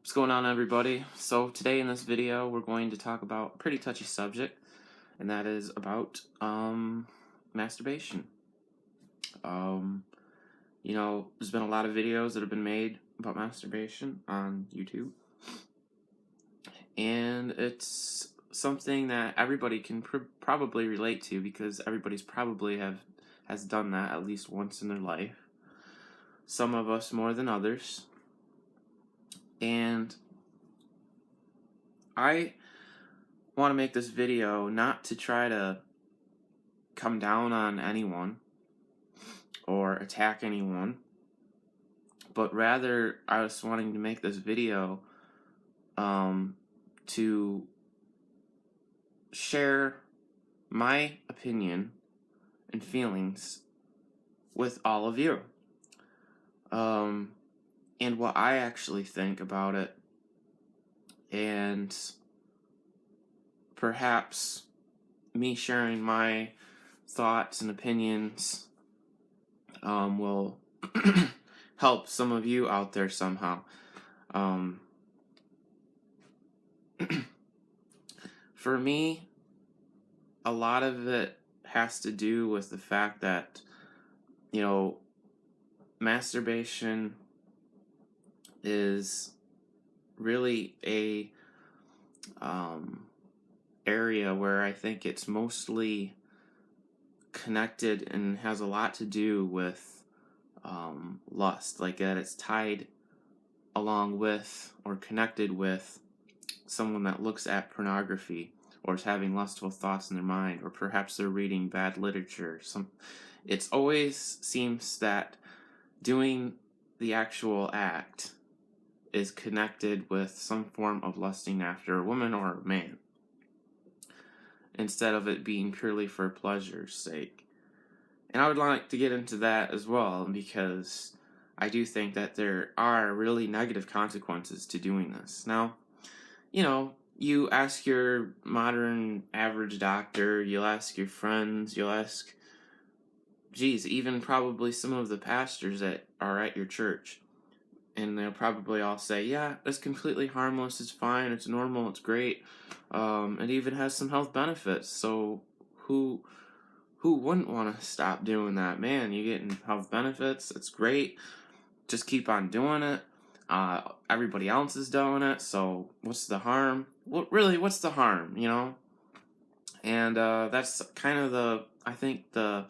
What's going on, everybody? So today in this video we're going to talk about a pretty touchy subject, and that is about masturbation. Um there's been a lot of videos that have been made about masturbation on YouTube, and it's something that everybody can probably relate to because everybody's probably has done that at least once in their life. Some of us more than others. And I want to make this video not to try to come down on anyone or attack anyone, but rather I was wanting to make this video to share my opinion and feelings with all of you, and what I actually think about it, and perhaps me sharing my thoughts and opinions will help some of you out there somehow. For me, a lot of it has to do with the fact that, masturbation is really a area where I think it's mostly connected and has a lot to do with lust, like that it's tied along with or connected with someone that looks at pornography or is having lustful thoughts in their mind, or perhaps they're reading bad literature. It's always seems that doing the actual act is connected with some form of lusting after a woman or a man, instead of it being purely for pleasure's sake. And I would like to get into that as well, because I do think that there are really negative consequences to doing this. Now, you ask your modern average doctor, you'll ask your friends, you'll ask, even probably some of the pastors that are at your church, and they'll probably all say, yeah, it's completely harmless, it's fine, it's normal, it's great, it even has some health benefits. So who wouldn't want to stop doing that? Man, you're getting health benefits, it's great, just keep on doing it. Everybody else is doing it, so what's the harm? What's the harm, And that's kind of I think the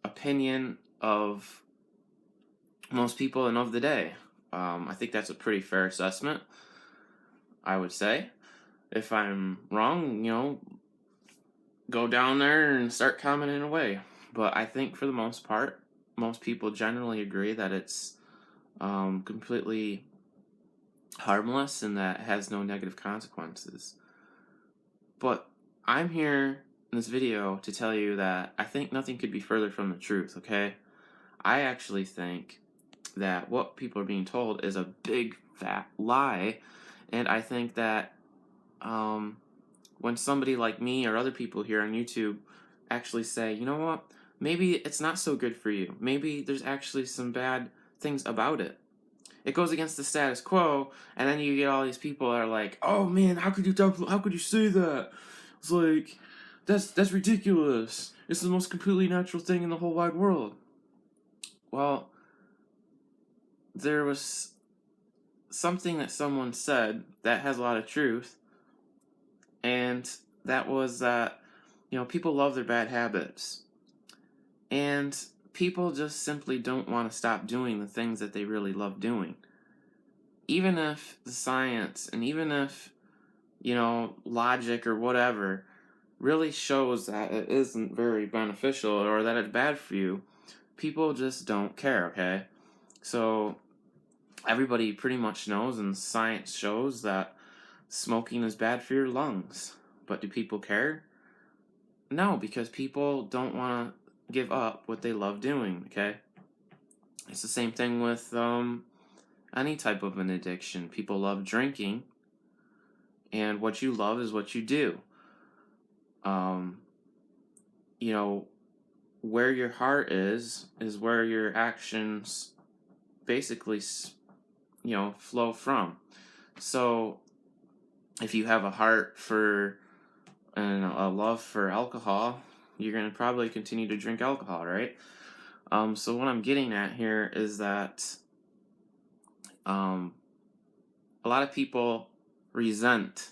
opinion of most people and of the day. I think that's a pretty fair assessment, I would say. If I'm wrong, go down there and start commenting away. But I think for the most part, most people generally agree that it's completely harmless and that it has no negative consequences. But I'm here in this video to tell you that I think nothing could be further from the truth, okay? I actually think that what people are being told is a big fat lie, and I think that when somebody like me or other people here on YouTube actually say, you know what, maybe it's not so good for you, maybe there's actually some bad things about it, it goes against the status quo, and then you get all these people that are like, oh man, how could you say that? It's like, that's ridiculous, it's the most completely natural thing in the whole wide world. Well, there was something that someone said that has a lot of truth, and that was that, people love their bad habits, and people just simply don't want to stop doing the things that they really love doing. Even if the science and even if, logic or whatever really shows that it isn't very beneficial or that it's bad for you, people just don't care, okay? So everybody pretty much knows, and science shows, that smoking is bad for your lungs. But do people care? No, because people don't want to give up what they love doing, okay? It's the same thing with any type of an addiction. People love drinking, and what you love is what you do. Where your heart is where your actions basically flow from. So if you have a heart for and a love for alcohol, you're going to probably continue to drink alcohol, right? So what I'm getting at here is that a lot of people resent,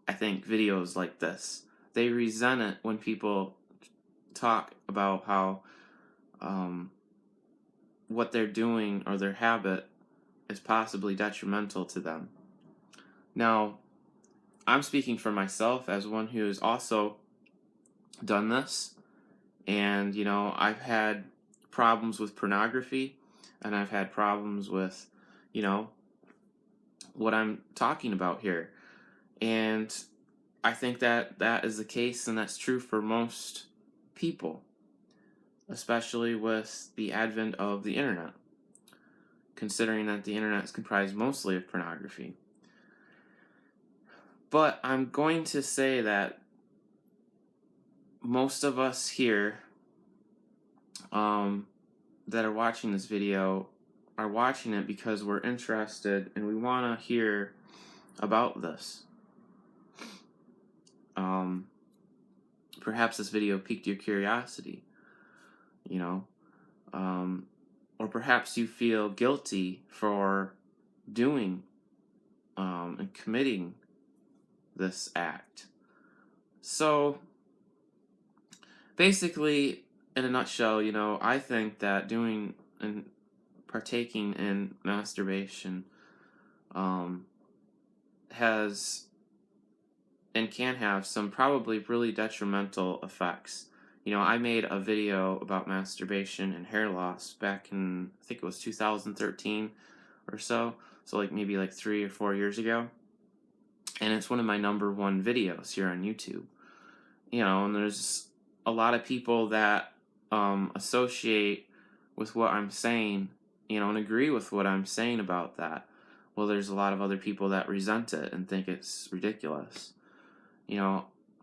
I think, videos like this. They resent it when people talk about how what they're doing or their habit is possibly detrimental to them. Now, I'm speaking for myself as one who has also done this, and I've had problems with pornography, and I've had problems with what I'm talking about here. And I think that that is the case, and that's true for most people, especially with the advent of the internet, considering that the internet is comprised mostly of pornography. But I'm going to say that most of us here that are watching this video are watching it because we're interested and we want to hear about this. Perhaps this video piqued your curiosity, or perhaps you feel guilty for doing and committing this act. So basically, in a nutshell, I think that doing and partaking in masturbation has and can have some probably really detrimental effects. I made a video about masturbation and hair loss back in, I think it was 2013 or so maybe 3 or 4 years ago, and it's one of my number one videos here on YouTube. And there's a lot of people that associate with what I'm saying, and agree with what I'm saying about that. Well, there's a lot of other people that resent it and think it's ridiculous.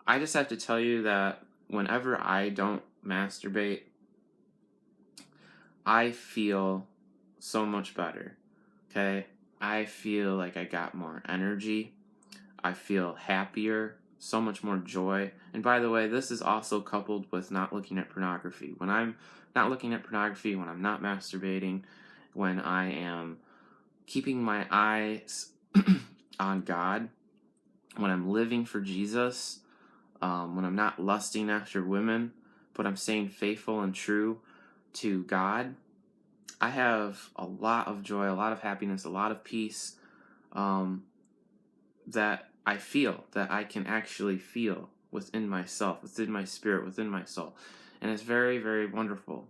I just have to tell you that whenever I don't masturbate, I feel so much better. Okay? I feel like I got more energy. I feel happier, so much more joy. And by the way, this is also coupled with not looking at pornography. When I'm not looking at pornography, when I'm not masturbating, when I am keeping my eyes on God, when I'm living for Jesus, when I'm not lusting after women, but I'm staying faithful and true to God, I have a lot of joy, a lot of happiness, a lot of peace that I feel, that I can actually feel within myself, within my spirit, within my soul. And it's very, very wonderful.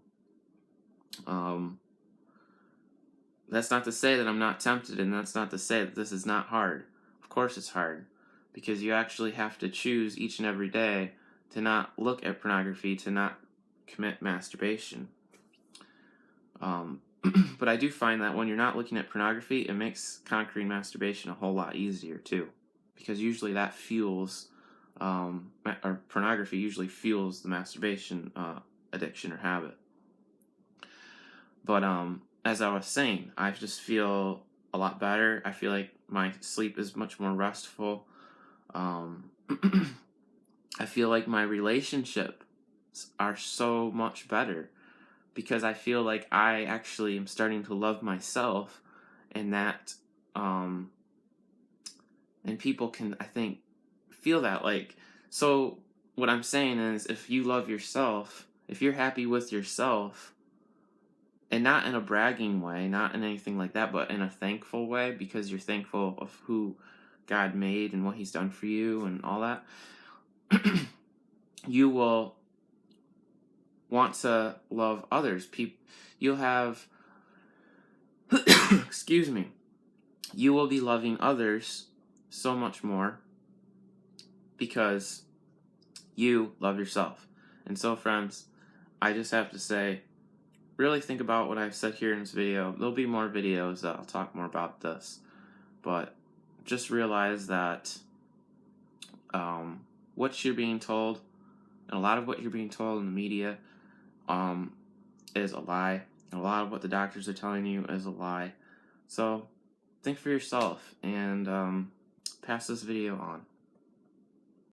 That's not to say that I'm not tempted, and that's not to say that this is not hard. Of course it's hard, because you actually have to choose each and every day to not look at pornography, to not commit masturbation. But I do find that when you're not looking at pornography, it makes conquering masturbation a whole lot easier too, because usually that fuels, or pornography usually fuels the masturbation addiction or habit. But as I was saying, I just feel a lot better. I feel like my sleep is much more restful. I feel like my relationships are so much better, because I feel like I actually am starting to love myself, and that, and people can, I think, feel that. So what I'm saying is, if you love yourself, if you're happy with yourself, and not in a bragging way, not in anything like that, but in a thankful way, because you're thankful of who God made and what He's done for you and all that, you will want to love others. You'll have, excuse me, you will be loving others so much more because you love yourself. And so, friends, I just have to say, really think about what I've said here in this video. There'll be more videos that I'll talk more about this, but just realize that what you're being told, and a lot of what you're being told in the media, is a lie. And a lot of what the doctors are telling you is a lie. So think for yourself and pass this video on.